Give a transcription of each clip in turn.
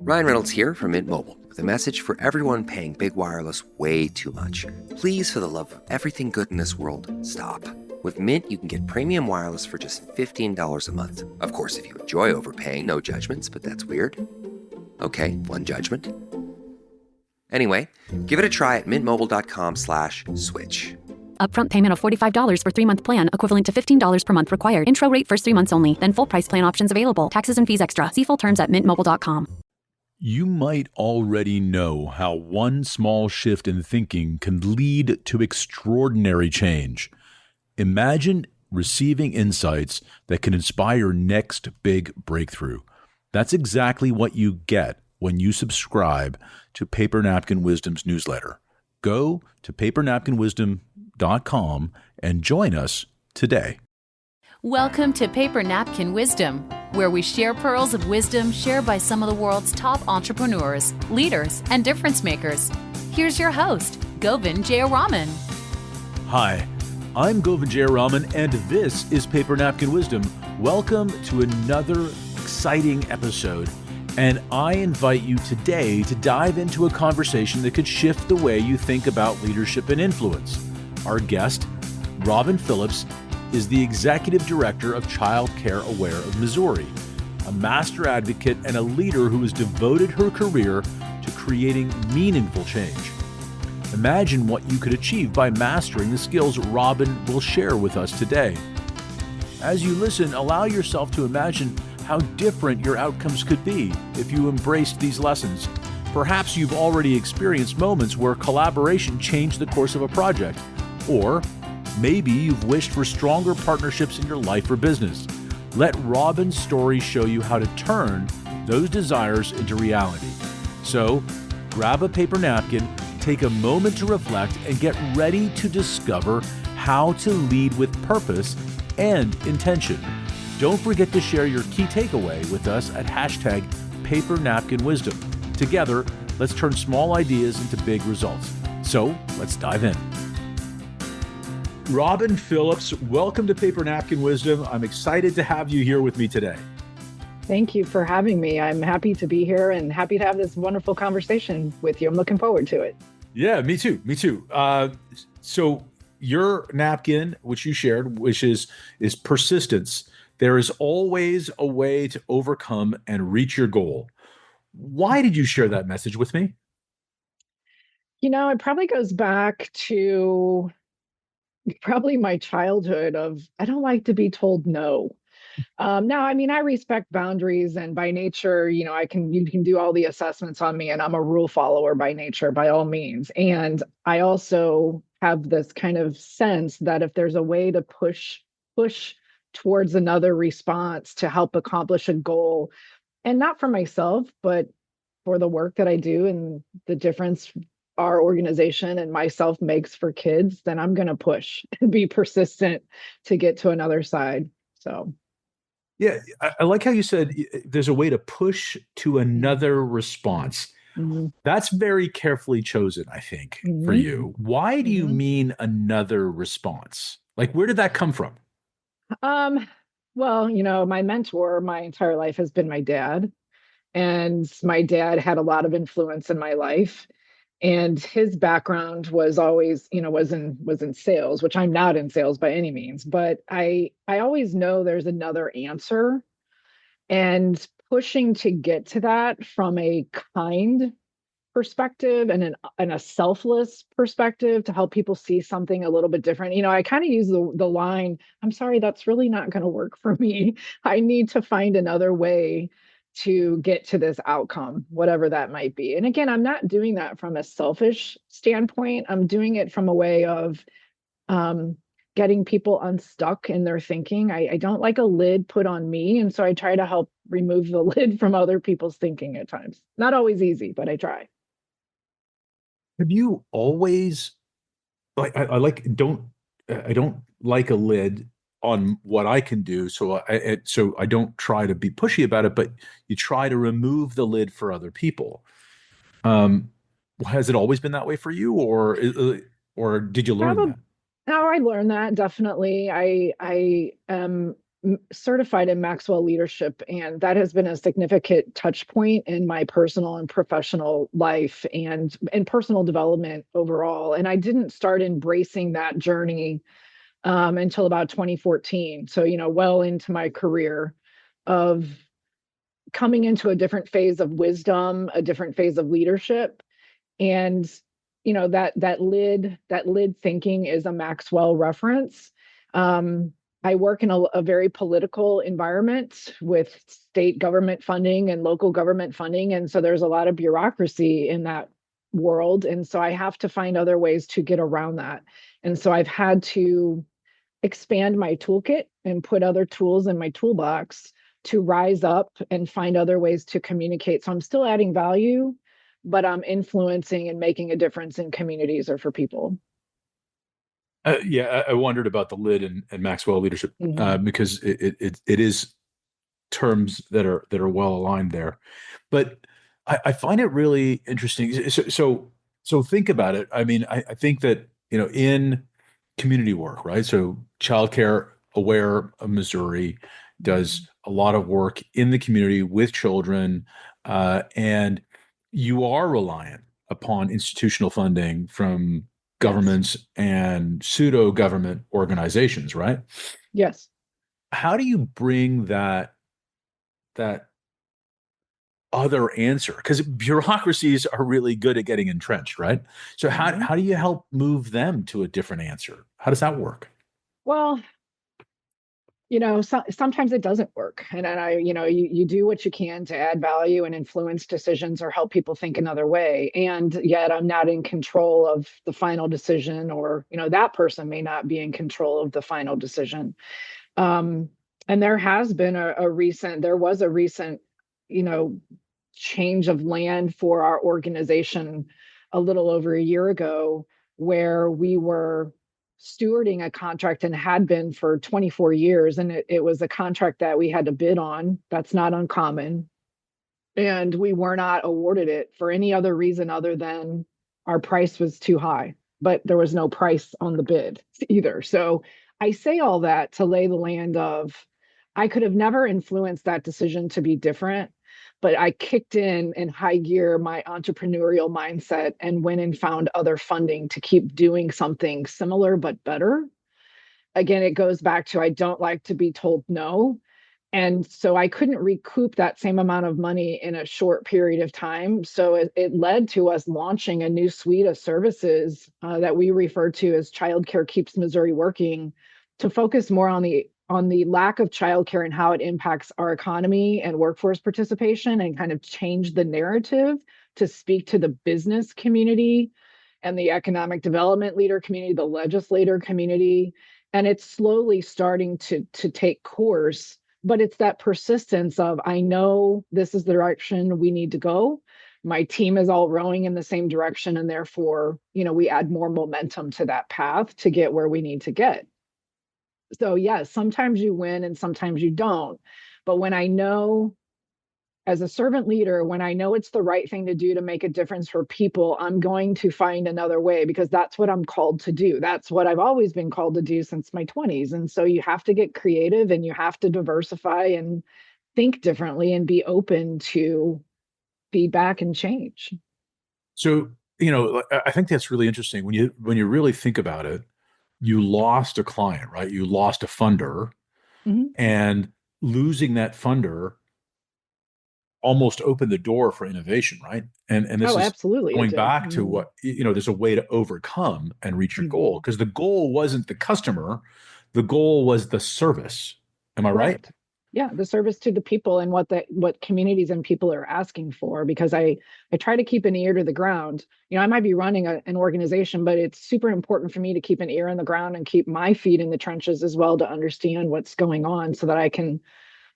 Ryan Reynolds here from Mint Mobile with a message for everyone paying big wireless way too much. Please, for the love of everything good in this world, stop. With Mint, you can get premium wireless for just $15 a month. Of course, if you enjoy overpaying, no judgments, but that's weird. Okay, one judgment. Anyway, give it a try at mintmobile.com/switch. Upfront payment of $45 for 3-month plan, equivalent to $15 per month required. Intro rate first 3 months only, then full price plan options available. Taxes and fees extra. See full terms at mintmobile.com. You might already know how one small shift in thinking can lead to extraordinary change. Imagine receiving insights that can inspire your next big breakthrough. That's exactly what you get when you subscribe to Paper Napkin Wisdom's newsletter. Go to papernapkinwisdom.com and join us today. Welcome to Paper Napkin Wisdom, where we share pearls of wisdom shared by some of the world's top entrepreneurs, leaders, and difference makers. Here's your host, Govindh Jayaraman. Hi, I'm Govindh Jayaraman, and this is Paper Napkin Wisdom. Welcome to another exciting episode, and I invite you today to dive into a conversation that could shift the way you think about leadership and influence. Our guest, Robin Phillips, is the Executive Director of Child Care Aware of Missouri, a master advocate and a leader who has devoted her career to creating meaningful change. Imagine what you could achieve by mastering the skills Robin will share with us today. As you listen, allow yourself to imagine how different your outcomes could be if you embraced these lessons. Perhaps you've already experienced moments where collaboration changed the course of a project, or maybe you've wished for stronger partnerships in your life or business. Let Robin's story show you how to turn those desires into reality. So, grab a paper napkin, take a moment to reflect, and get ready to discover how to lead with purpose and intention. Don't forget to share your key takeaway with us at #PaperNapkinWisdom. Together, let's turn small ideas into big results. So, let's dive in. Robin Phillips, welcome to Paper Napkin Wisdom. I'm excited to have you here with me today. Thank you for having me. I'm happy to be here and happy to have this wonderful conversation with you. I'm looking forward to it. Yeah, me too. So your napkin, which you shared, which is persistence. There is always a way to overcome and reach your goal. Why did you share that message with me? You know, it probably goes back to my childhood of, I don't like to be told no. Now, I mean, I respect boundaries, and by nature, you can do all the assessments on me, and I'm a rule follower by nature, by all means. And I also have this kind of sense that if there's a way to push towards another response to help accomplish a goal, and not for myself, but for the work that I do and the difference our organization and myself makes for kids, then I'm going to push and be persistent to get to another side. So. Yeah, I like how you said there's a way to push to another response. Mm-hmm. That's very carefully chosen, I think, Mm-hmm. for you. Why do you Mm-hmm. mean another response? Like, where did that come from? Well, my mentor my entire life has been my dad, and my dad had a lot of influence in my life. And his background was always, was in sales, which I'm not in sales by any means, but I always know there's another answer, and pushing to get to that from a kind perspective and a selfless perspective to help people see something a little bit different. I kind of use the line, I'm sorry, that's really not going to work for me. I need to find another way to get to this outcome, whatever that might be. And again, I'm not doing that from a selfish standpoint. I'm doing it from a way of getting people unstuck in their thinking. I don't like a lid put on me. And so I try to help remove the lid from other people's thinking at times. Not always easy, but I try. Have you always I don't like a lid on what I can do, so I don't try to be pushy about it, but you try to remove the lid for other people. Has it always been that way for you, or did you learn that? No, I learned that definitely. I am certified in Maxwell leadership, and that has been a significant touch point in my personal and professional life and personal development overall. And I didn't start embracing that journey until about 2014. So, well into my career of coming into a different phase of wisdom, a different phase of leadership. And that lid thinking is a Maxwell reference. I work in a very political environment with state government funding and local government funding, and so there's a lot of bureaucracy in that world, and so I have to find other ways to get around that. And so I've had to expand my toolkit and put other tools in my toolbox to rise up and find other ways to communicate. So I'm still adding value, but I'm influencing and making a difference in communities or for people. I wondered about the lid and Maxwell leadership Mhm. because it is terms that are well aligned there. But I find it really interesting. So think about it. I mean, I think that in community work, right? So Childcare Aware of Missouri does a lot of work in the community with children, and you are reliant upon institutional funding from Yes. governments and pseudo government organizations, right? Yes. How do you bring that other answer? Because bureaucracies are really good at getting entrenched, right? So Mhm. how do you help move them to a different answer? How does that work? Well, sometimes it doesn't work. And then you do what you can to add value and influence decisions or help people think another way. And yet I'm not in control of the final decision, or, that person may not be in control of the final decision. Um, and there was a recent, you know, change of land for our organization a little over a year ago, where we were stewarding a contract and had been for 24 years. And it was a contract that we had to bid on. That's not uncommon. And we were not awarded it for any other reason other than our price was too high, but there was no price on the bid either. So I say all that to lay the land of, I could have never influenced that decision to be different, but I kicked in high gear my entrepreneurial mindset and went and found other funding to keep doing something similar but better. Again, it goes back to, I don't like to be told no. And so I couldn't recoup that same amount of money in a short period of time. So it led to us launching a new suite of services that we refer to as Childcare Keeps Missouri Working, to focus more on the lack of childcare and how it impacts our economy and workforce participation, and kind of change the narrative to speak to the business community and the economic development leader community, the legislator community. And it's slowly starting to take course, but it's that persistence of, I know this is the direction we need to go. My team is all rowing in the same direction, and therefore, we add more momentum to that path to get where we need to get. So yes, sometimes you win and sometimes you don't. But when I know, as a servant leader, when I know it's the right thing to do to make a difference for people, I'm going to find another way, because that's what I'm called to do. That's what I've always been called to do since my 20s. And so you have to get creative and you have to diversify and think differently and be open to feedback and change. So, I think that's really interesting when you really think about it. You lost a client, right? You lost a funder, Mhm. and losing that funder almost opened the door for innovation, right? And this Oh, is absolutely, it going did. back to what, there's a way to overcome and reach your goal, Mhm. because the goal wasn't the customer, the goal was the service. Am I right? Correct. Yeah, the service to the people and what communities and people are asking for. Because I try to keep an ear to the ground. I might be running an organization, but it's super important for me to keep an ear on the ground and keep my feet in the trenches as well, to understand what's going on, so that I can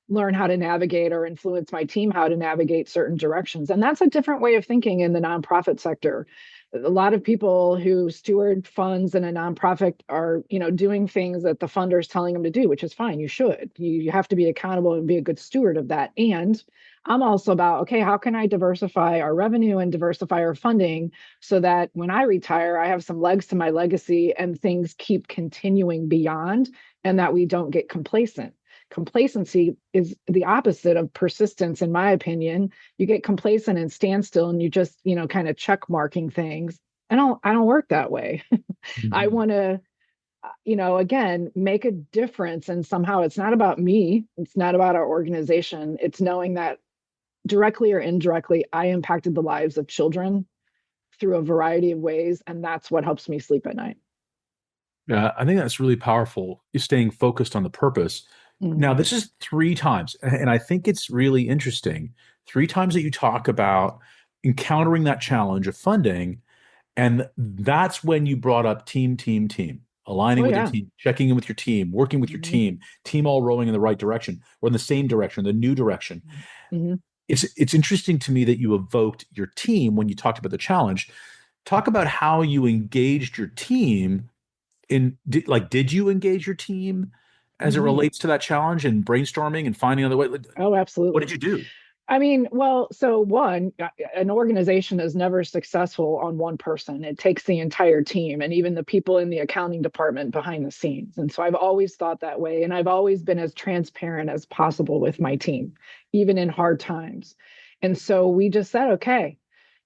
learn how to navigate or influence my team how to navigate certain directions. And that's a different way of thinking in the nonprofit sector. A lot of people who steward funds in a nonprofit are, doing things that the funder is telling them to do, which is fine. You should. You have to be accountable and be a good steward of that. And I'm also about, okay, how can I diversify our revenue and diversify our funding, so that when I retire, I have some legs to my legacy and things keep continuing beyond, and that we don't get complacent. complacency is the opposite of persistence, in my opinion. You get complacent and stand still and you just, kind of check marking things. I don't work that way. I Mhm. want to, again, make a difference. And somehow it's not about me. It's not about our organization. It's knowing that directly or indirectly, I impacted the lives of children through a variety of ways. And that's what helps me sleep at night. Yeah, I think that's really powerful. Is staying focused on the purpose. Now, Mhm. this is three times, and I think it's really interesting. Three times that you talk about encountering that challenge of funding, and that's when you brought up team, team, team, Oh, aligning with your yeah. team, checking in with your team, working with your Mhm. team all rowing in the right direction or in the same direction, the new direction. Mhm. It's interesting to me that you evoked your team when you talked about the challenge. Talk about how you engaged your team did you engage your team as it Mhm. relates to that challenge and brainstorming and finding other way? Oh, What did absolutely. you do? I mean, well, so one, an organization is never successful on one person. It takes the entire team and even the people in the accounting department behind the scenes. And so I've always thought that way. And I've always been as transparent as possible with my team, even in hard times. And so we just said, okay,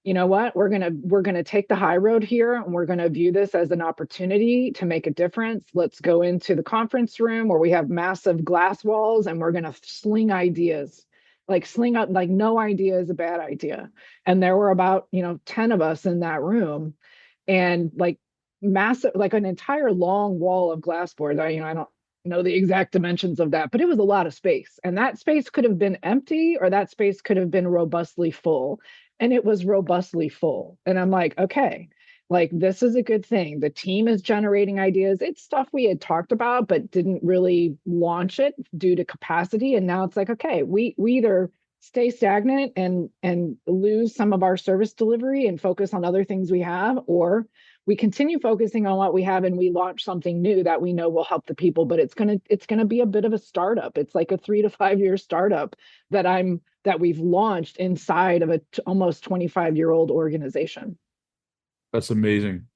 you know what? We're gonna take the high road here and we're gonna view this as an opportunity to make a difference. Let's go into the conference room where we have massive glass walls and we're gonna sling ideas, like sling up, like no idea is a bad idea. And there were about 10 of us in that room, and like massive, like an entire long wall of glass boards. I don't know the exact dimensions of that, but it was a lot of space, and that space could have been empty or that space could have been robustly full, and it was robustly full. And I'm like, okay, like this is a good thing. The team is generating ideas. It's stuff we had talked about but didn't really launch it due to capacity. And now it's like, okay, we either stay stagnant and lose some of our service delivery and focus on other things we have, or we continue focusing on what we have and we launch something new that we know will help the people. But it's gonna be a bit of a startup. It's like a 3 to 5 year startup that we've launched inside of a almost 25-year-old organization. That's amazing.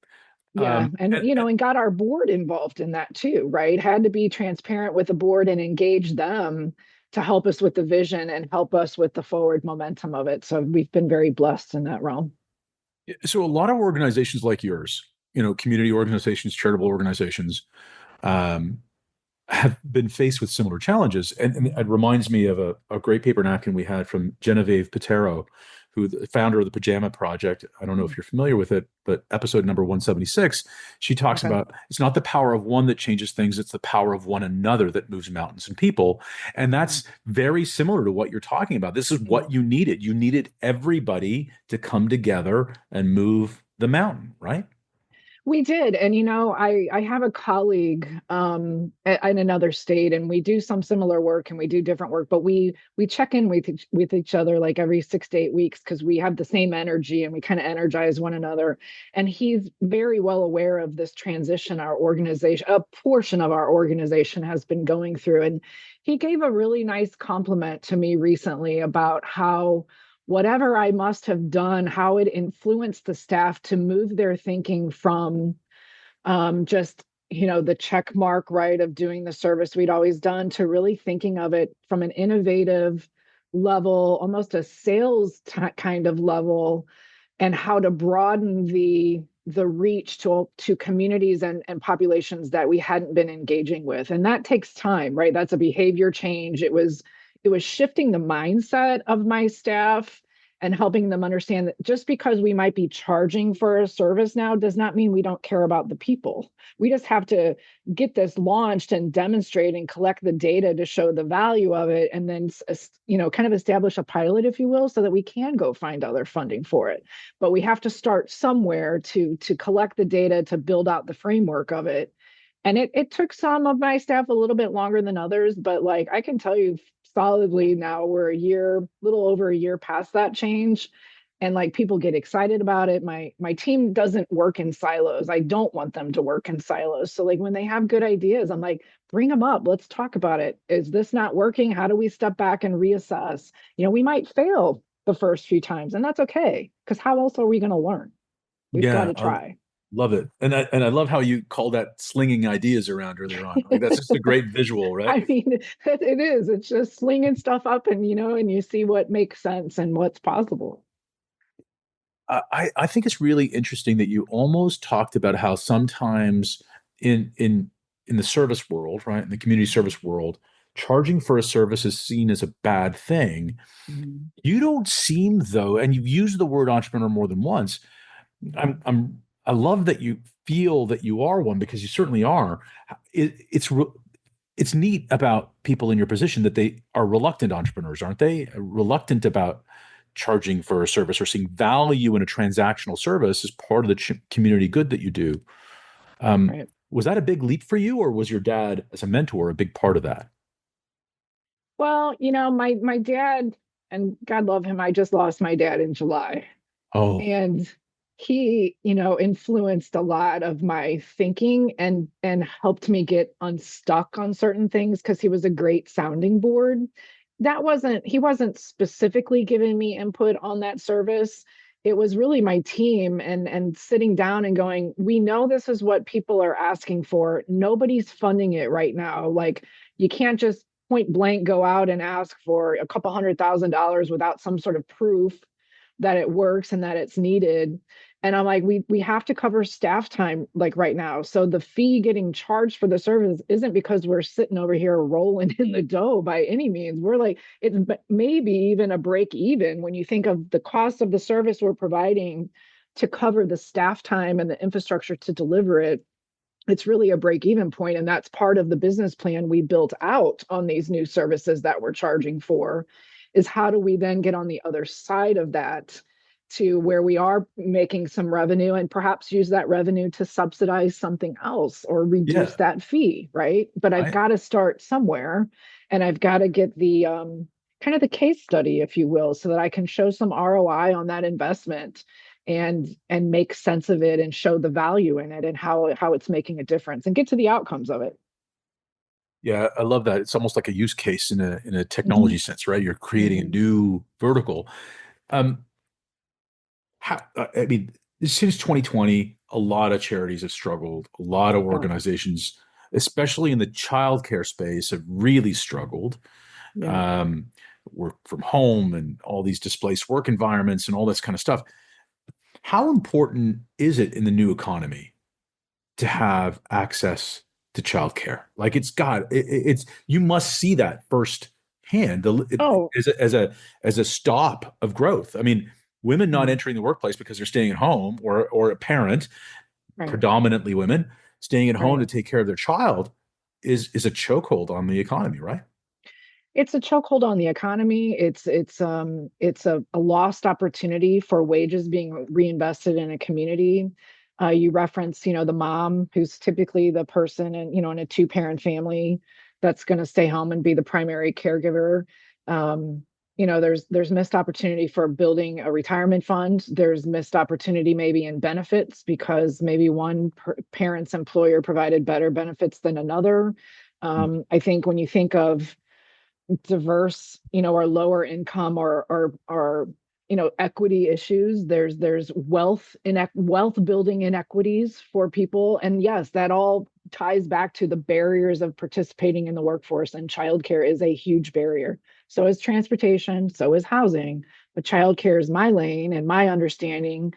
Yeah, and and got our board involved in that too, right? Had to be transparent with the board and engage them to help us with the vision and help us with the forward momentum of it. So we've been very blessed in that realm. So a lot of organizations like yours, community organizations, charitable organizations, um, have been faced with similar challenges. And it reminds me of a great paper napkin we had from Genevieve Patero, who the founder of the Pajama Project. I don't know if you're familiar with it, but episode number 176, she talks Okay. about it's not the power of one that changes things, it's the power of one another that moves mountains and people. And that's very similar to what you're talking about. This is what you needed. You needed everybody to come together and move the mountain, right? We did. And I have a colleague in another state, and we do some similar work and we do different work, but we check in with each other like every 6 to 8 weeks because we have the same energy and we kind of energize one another. And he's very well aware of this transition our organization, a portion of our organization has been going through. And he gave a really nice compliment to me recently about how whatever I must have done, how it influenced the staff to move their thinking from just, the check mark, right, of doing the service we'd always done to really thinking of it from an innovative level, almost a sales kind of level, and how to broaden the reach to communities and populations that we hadn't been engaging with. And that takes time, right? That's a behavior change. It was shifting the mindset of my staff and helping them understand that just because we might be charging for a service now does not mean we don't care about the people. We just have to get this launched and demonstrate and collect the data to show the value of it, and then kind of establish a pilot, if you will, so that we can go find other funding for it. But we have to start somewhere to collect the data to build out the framework of it. And it took some of my staff a little bit longer than others, but like I can tell you solidly now we're little over a year past that change, and like people get excited about it. My team doesn't work in silos. I don't want them to work in silos. So like when they have good ideas, I'm like, bring them up. Let's talk about it. Is this not working? How do we step back and reassess? We might fail the first few times, and that's okay, because how else are we going to learn? We've got Yeah, to try. Love it. And I love how you call that slinging ideas around earlier on. Like that's just a great visual, right? I mean, it is. It's just slinging stuff up and, and you see what makes sense and what's possible. I think it's really interesting that you almost talked about how sometimes in the service world, right, in the community service world, charging for a service is seen as a bad thing. Mhm. You don't seem though, and you've used the word entrepreneur more than once. I love that you feel that you are one because you certainly are. It's neat about people in your position that they are reluctant entrepreneurs, aren't they? Reluctant about charging for a service or seeing value in a transactional service as part of the community good that you do. Um, Right. was that a big leap for you, or was your dad as a mentor a big part of that? Well, my dad, and God love him, I just lost my dad in July. Oh, And he, influenced a lot of my thinking and helped me get unstuck on certain things because he was a great sounding board. He wasn't specifically giving me input on that service. It was really my team and sitting down and going, we know this is what people are asking for. Nobody's funding it right now. Like you can't just point blank go out and ask for a couple $100,000 without some sort of proof that it works and that it's needed. And I'm like, we have to cover staff time like right now. So the fee getting charged for the service isn't because we're sitting over here rolling in the dough by any means. We're like, it's maybe even a break even when you think of the cost of the service we're providing to cover the staff time and the infrastructure to deliver it. It's really a break even point, and that's part of the business plan we built out on these new services that we're charging for, is how do we then get on the other side of that to where we are making some revenue and perhaps use that revenue to subsidize something else or reduce yeah. that fee, right? But I've I got to start somewhere, and I've got to get the kind of the case study, if you will, so that I can show some ROI on that investment and make sense of it and show the value in it and how it's making a difference and get to the outcomes of it. Yeah, I love that. It's almost like a use case in a Mhm. technology sense, right? You're creating a Mhm. new vertical. Um, I mean, since 2020, a lot of charities have struggled. A lot of Yeah. organizations, especially in the childcare space, have really struggled. Yeah. Um, Work from home and all these displaced work environments and all this kind of stuff. How important is it in the new economy to have access to childcare? Like it's you must see that firsthand Oh, as a stop of growth. I mean, women not mhm. entering the workplace because they're staying at home, or a parent, Right. predominantly women, staying at home Right. to take care of their child is a chokehold on the economy, right? It's a chokehold on the economy. It's a lost opportunity for wages being reinvested in a community. You reference, the mom who's typically the person in a two-parent family that's going to stay home and be the primary caregiver. There's missed opportunity for building a retirement fund. There's missed opportunity maybe in benefits because maybe one parent's employer provided better benefits than another. I think when you think of diverse, or lower income or equity issues. There's wealth building inequities for people, and yes, that all ties back to the barriers of participating in the workforce. And childcare is a huge barrier. So is transportation. So is housing. But childcare is my lane and my understanding.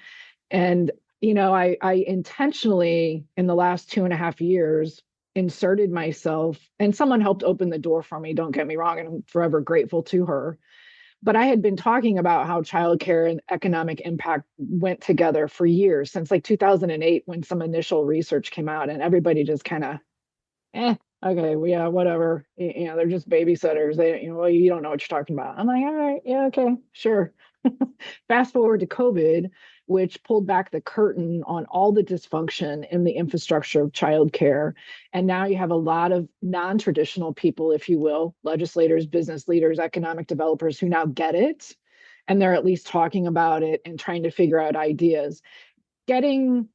And I intentionally in the last 2.5 years inserted myself, and someone helped open the door for me, don't get me wrong, and I'm forever grateful to her. But I had been talking about how childcare and economic impact went together for years, since like 2008 when some initial research came out, and everybody just kind of, okay, well, yeah, whatever. They're just babysitters. Well, you don't know what you're talking about. I'm like, all right, yeah, okay, sure. Fast forward to COVID, which pulled back the curtain on all the dysfunction in the infrastructure of childcare. And now you have a lot of non traditional people, if you will, legislators, business leaders, economic developers who now get it. And they're at least talking about it and trying to figure out ideas. Getting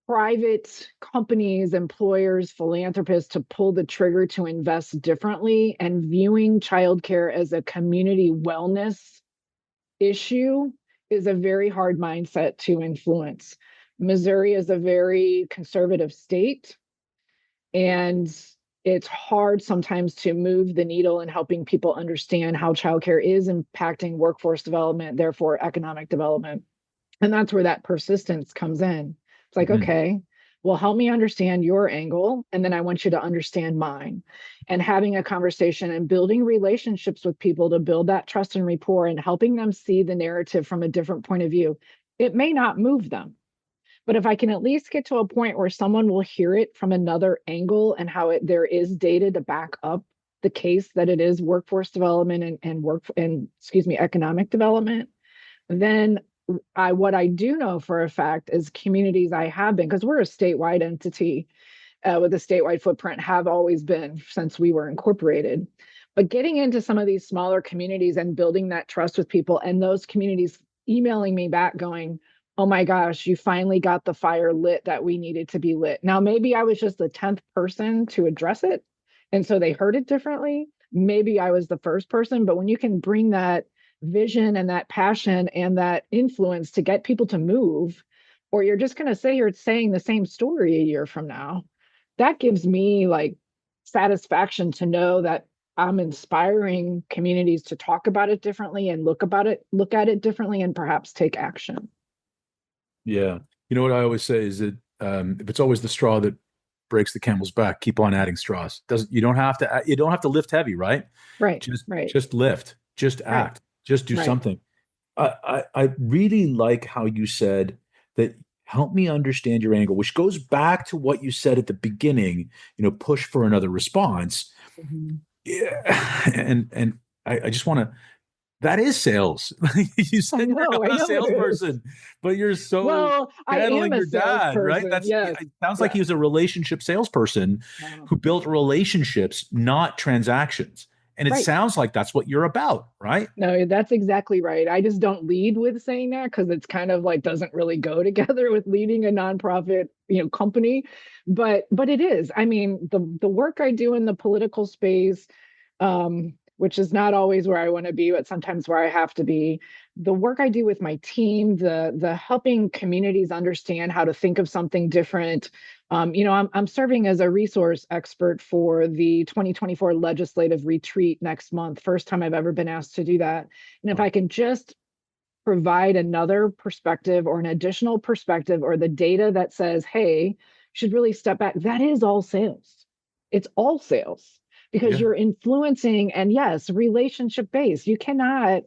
private companies, employers, philanthropists to pull the trigger to invest differently and viewing childcare as a community wellness issue is a very hard mindset to influence. Missouri is a very conservative state, and it's hard sometimes to move the needle in helping people understand how childcare is impacting workforce development, therefore economic development. And that's where that persistence comes in. It's like, Mhm. okay, well, help me understand your angle, and then I want you to understand mine. And having a conversation and building relationships with people to build that trust and rapport and helping them see the narrative from a different point of view. It may not move them, but if I can at least get to a point where someone will hear it from another angle and how there is data to back up the case that it is workforce development and economic development, then what I do know for a fact is communities I have been, because we're a statewide entity with a statewide footprint, have always been since we were incorporated. But getting into some of these smaller communities and building that trust with people, and those communities emailing me back going, oh my gosh, you finally got the fire lit that we needed to be lit. Now, maybe I was just the 10th person to address it, and so they heard it differently. Maybe I was the first person, but when you can bring that vision and that passion and that influence to get people to move, or you're just going to say you're saying the same story a year from now, that gives me like satisfaction to know that I'm inspiring communities to talk about it differently and look at it differently, and perhaps take action. Yeah. You know what I always say is that if it's always the straw that breaks the camel's back, keep on adding straws. Doesn't you don't have to lift heavy, right? Right, Just right, just lift, just right, act, just do right. something. I really like how you said that help me understand your angle, which goes back to what you said at the beginning, push for another response. Mhm. Yeah. And I just want to that is sales. You I said you're know, I not a know it is. salesperson, but you're so Well, I am channeling a your dad, right? salesperson. Yes. It sounds like Yeah. he was a relationship salesperson Oh, who built relationships, not transactions. And it right. sounds like that's what you're about, right? No, that's exactly right. I just don't lead with saying that because it's kind of like doesn't really go together with leading a nonprofit, company. But it is. I mean, the work I do in the political space, which is not always where I want to be, but sometimes where I have to be. The work I do with my team, the helping communities understand how to think of something different. I'm serving as a resource expert for the 2024 legislative retreat next month. First time I've ever been asked to do that. And if I can just provide another perspective or an additional perspective or the data that says, hey, should really step back, that is all sales. It's all sales because Yeah. you're influencing, and yes, relationship based. You cannot,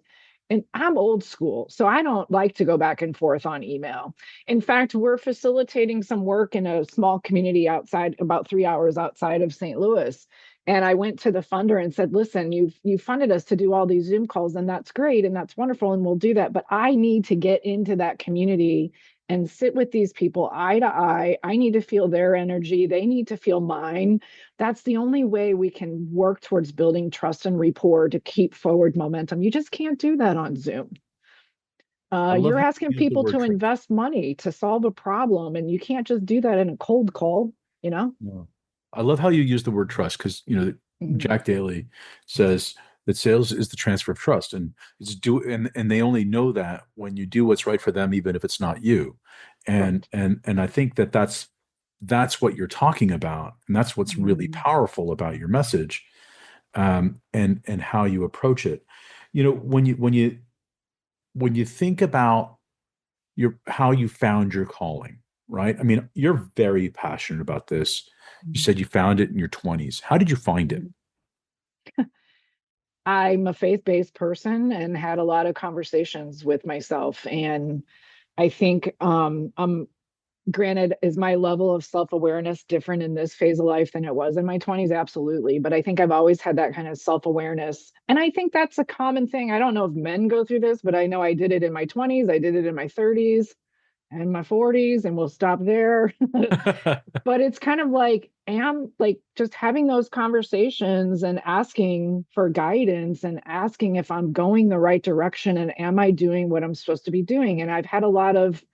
and I'm old school, so I don't like to go back and forth on email. In fact, we're facilitating some work in a small community outside, about 3 hours outside of St. Louis. And I went to the funder and said, listen, you funded us to do all these Zoom calls, and that's great and that's wonderful, and we'll do that. But I need to get into that community and sit with these people eye to eye. I need to feel their energy. They need to feel mine. That's the only way we can work towards building trust and rapport to keep forward momentum. You just can't do that on Zoom. I love You're how asking you use the people word to trust. invest money to solve a problem, and you can't just do that in a cold call, you know? Yeah. I love how you use the word trust because Mhm. Jack Daly says that sales is the transfer of trust, and and they only know that when you do what's right for them, even if it's not you. And Correct. I think that that's what you're talking about, and that's what's really Mhm. powerful about your message, and how you approach it. When you think about your how you found your calling, right? I mean, you're very passionate about this. You said you found it in your 20s. How did you find it? Mhm. I'm a faith-based person and had a lot of conversations with myself. And I think, granted, is my level of self-awareness different in this phase of life than it was in my 20s? Absolutely. But I think I've always had that kind of self-awareness. And I think that's a common thing. I don't know if men go through this, but I know I did it in my 20s. I did it in my 30s and my 40s, and we'll stop there. But it's kind of like, am like just having those conversations and asking for guidance and asking if I'm going the right direction and am I doing what I'm supposed to be doing. And I've had a lot of,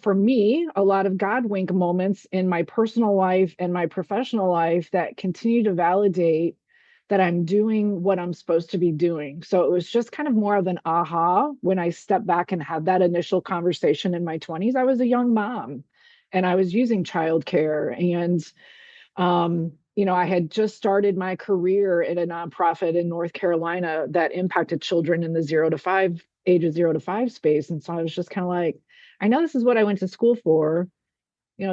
for me, a lot of God wink moments in my personal life and my professional life that continue to validate that I'm doing what I'm supposed to be doing. So it was just kind of more of an aha when I stepped back and had that initial conversation in my 20s. I was a young mom and I was using childcare. And I had just started my career at a nonprofit in North Carolina that impacted children in the ages 0 to 5 space. And so I was just kind of like, I know this is what I went to school for,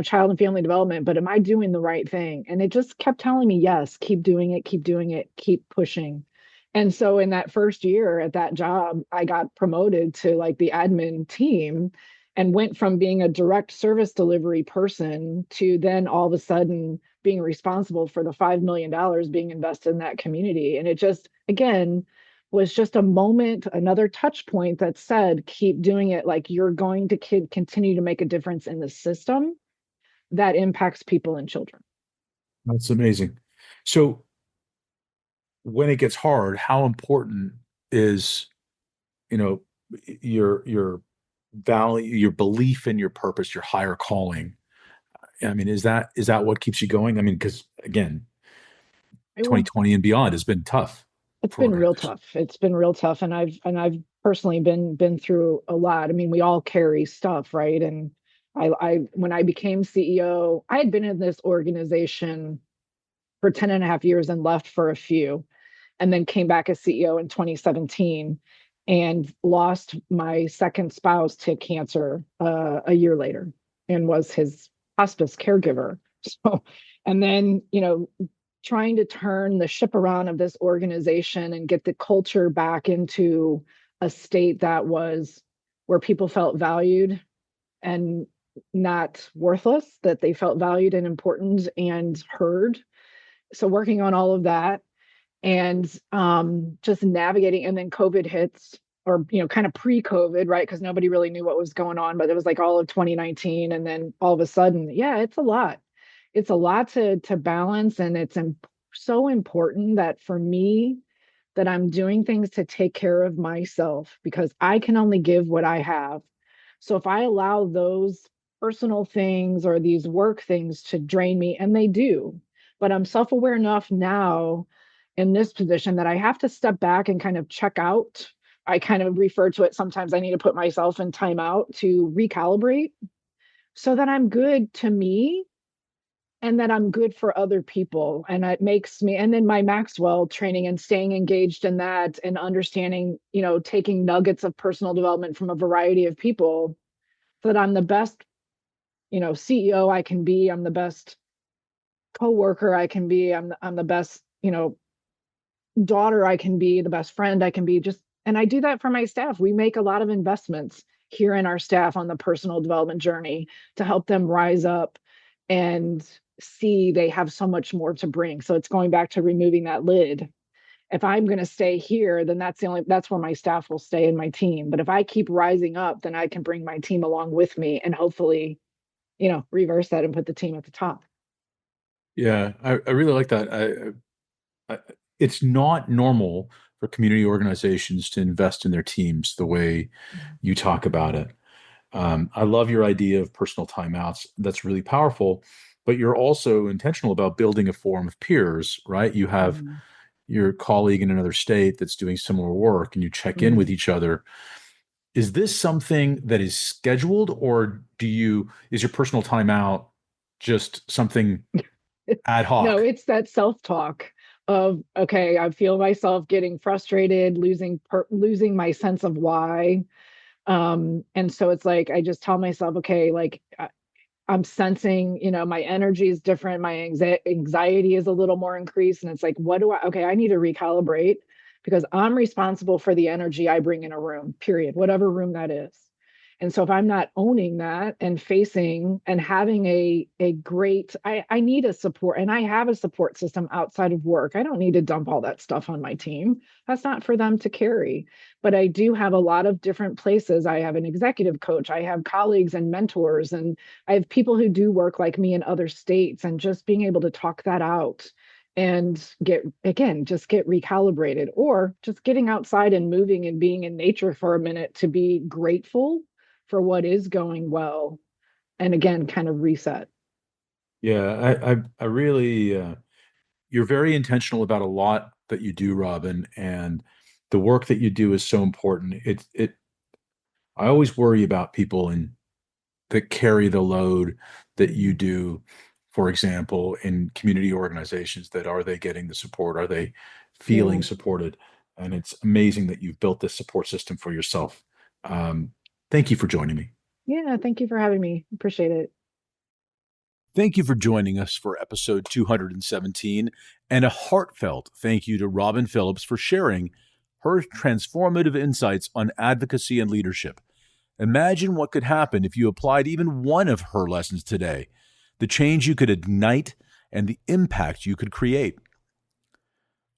child and family development, but am I doing the right thing? And it just kept telling me, yes, keep doing it, keep pushing. And so in that first year at that job, I got promoted to like the admin team and went from being a direct service delivery person to then all of a sudden being responsible for the $5 million being invested in that community. And it just, again, was just a moment, another touch point that said, keep doing it. Like you're going to continue to make a difference in the system that impacts people and children. That's amazing. So when it gets hard, how important is, you know, your value, your belief in your purpose, your higher calling? I mean, is that what keeps you going? I mean, because again, Well, 2020 and beyond has been tough it's for been real organizations. tough. It's been real tough, and I've personally been through a lot. I mean, we all carry stuff, right? And I when I became CEO, I had been in this organization for 10 and a half years and left for a few, and then came back as CEO in 2017 and lost my second spouse to cancer a year later and was his hospice caregiver. So, and then, trying to turn the ship around of this organization and get the culture back into a state that was where people felt valued and not worthless, that they felt valued and important and heard. So working on all of that and just navigating, and then COVID hits, or kind of pre-COVID, right? Because nobody really knew what was going on, but it was like all of 2019, and then all of a sudden, yeah, it's a lot. It's a lot to balance, and it's so important that for me, that I'm doing things to take care of myself because I can only give what I have. So if I allow those personal things or these work things to drain me, and they do, but I'm self-aware enough now in this position that I have to step back and kind of check out. I kind of refer to it sometimes, I need to put myself in timeout to recalibrate so that I'm good to me and that I'm good for other people. And it makes me, and then my Maxwell training and staying engaged in that and understanding, taking nuggets of personal development from a variety of people so that I'm the best, CEO I can be. I'm the best coworker I can be. I'm the best, daughter I can be, the best friend I can be. And I do that for my staff. We make a lot of investments here in our staff on the personal development journey to help them rise up and see they have so much more to bring. So it's going back to removing that lid. If I'm going to stay here, then that's where my staff will stay and my team. But if I keep rising up, then I can bring my team along with me and hopefully, reverse that and put the team at the top. Yeah, I really like that. It's not normal for community organizations to invest in their teams the way you talk about it. I love your idea of personal timeouts. That's really powerful, but you're also intentional about building a forum of peers, right? You have Mhm. your colleague in another state that's doing similar work and you check in with Mhm. each other. Is this something that is scheduled, or is your personal timeout just something ad No, hoc? it's that self-talk of, okay, I feel myself getting frustrated, losing my sense of why. And so it's like I just tell myself, okay, like I'm sensing, my energy is different, my anxiety is a little more increased, and it's like, okay, I need to recalibrate because I'm responsible for the energy I bring in a room, period, whatever room that is. And so if I'm not owning that and facing and having a great, I need a support, and I have a support system outside of work. I don't need to dump all that stuff on my team. That's not for them to carry. But I do have a lot of different places. I have an executive coach, I have colleagues and mentors, and I have people who do work like me in other states, and just being able to talk that out and just get recalibrated, or just getting outside and moving and being in nature for a minute to be grateful for what is going well, and again kind of reset. Yeah, I really, you're very intentional about a lot that you do, Robin, and the work that you do is so important. I always worry about people that carry the load that you do, for example, in community organizations, that are they getting the support? Are they feeling Yeah. supported? And it's amazing that you've built this support system for yourself. Thank you for joining me. Yeah, thank you for having me. Appreciate it. Thank you for joining us for episode 217, and a heartfelt thank you to Robin Phillips for sharing her transformative insights on advocacy and leadership. Imagine what could happen if you applied even one of her lessons today, the change you could ignite and the impact you could create.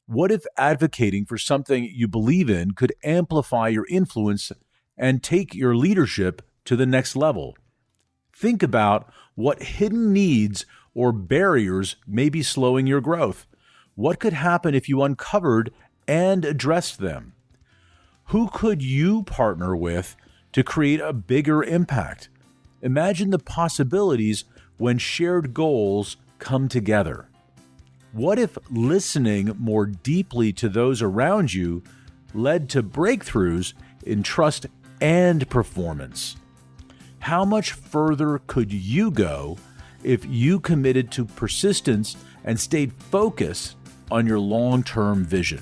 What if advocating for something you believe in could amplify your influence and take your leadership to the next level? Think about what hidden needs or barriers may be slowing your growth. What could happen if you uncovered and addressed them? Who could you partner with to create a bigger impact? Imagine the possibilities when shared goals come together. What if listening more deeply to those around you led to breakthroughs in trust and performance? How much further could you go if you committed to persistence and stayed focused on your long-term vision?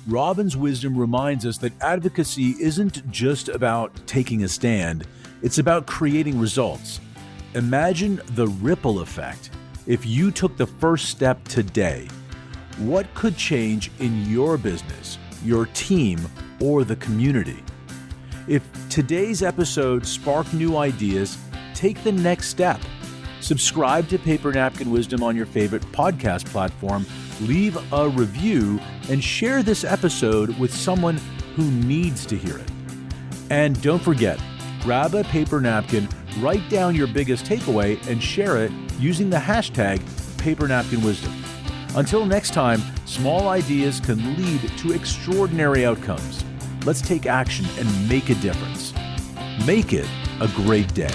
Robin's wisdom reminds us that advocacy isn't just about taking a stand, it's about creating results. Imagine the ripple effect if you took the first step today. What could change in your business, your team, or the community? If today's episode sparked new ideas, take the next step. Subscribe to Paper Napkin Wisdom on your favorite podcast platform, leave a review, and share this episode with someone who needs to hear it. And don't forget, grab a paper napkin, write down your biggest takeaway, and share it using the hashtag #PaperNapkinWisdom. Until next time, small ideas can lead to extraordinary outcomes. Let's take action and make a difference. Make it a great day.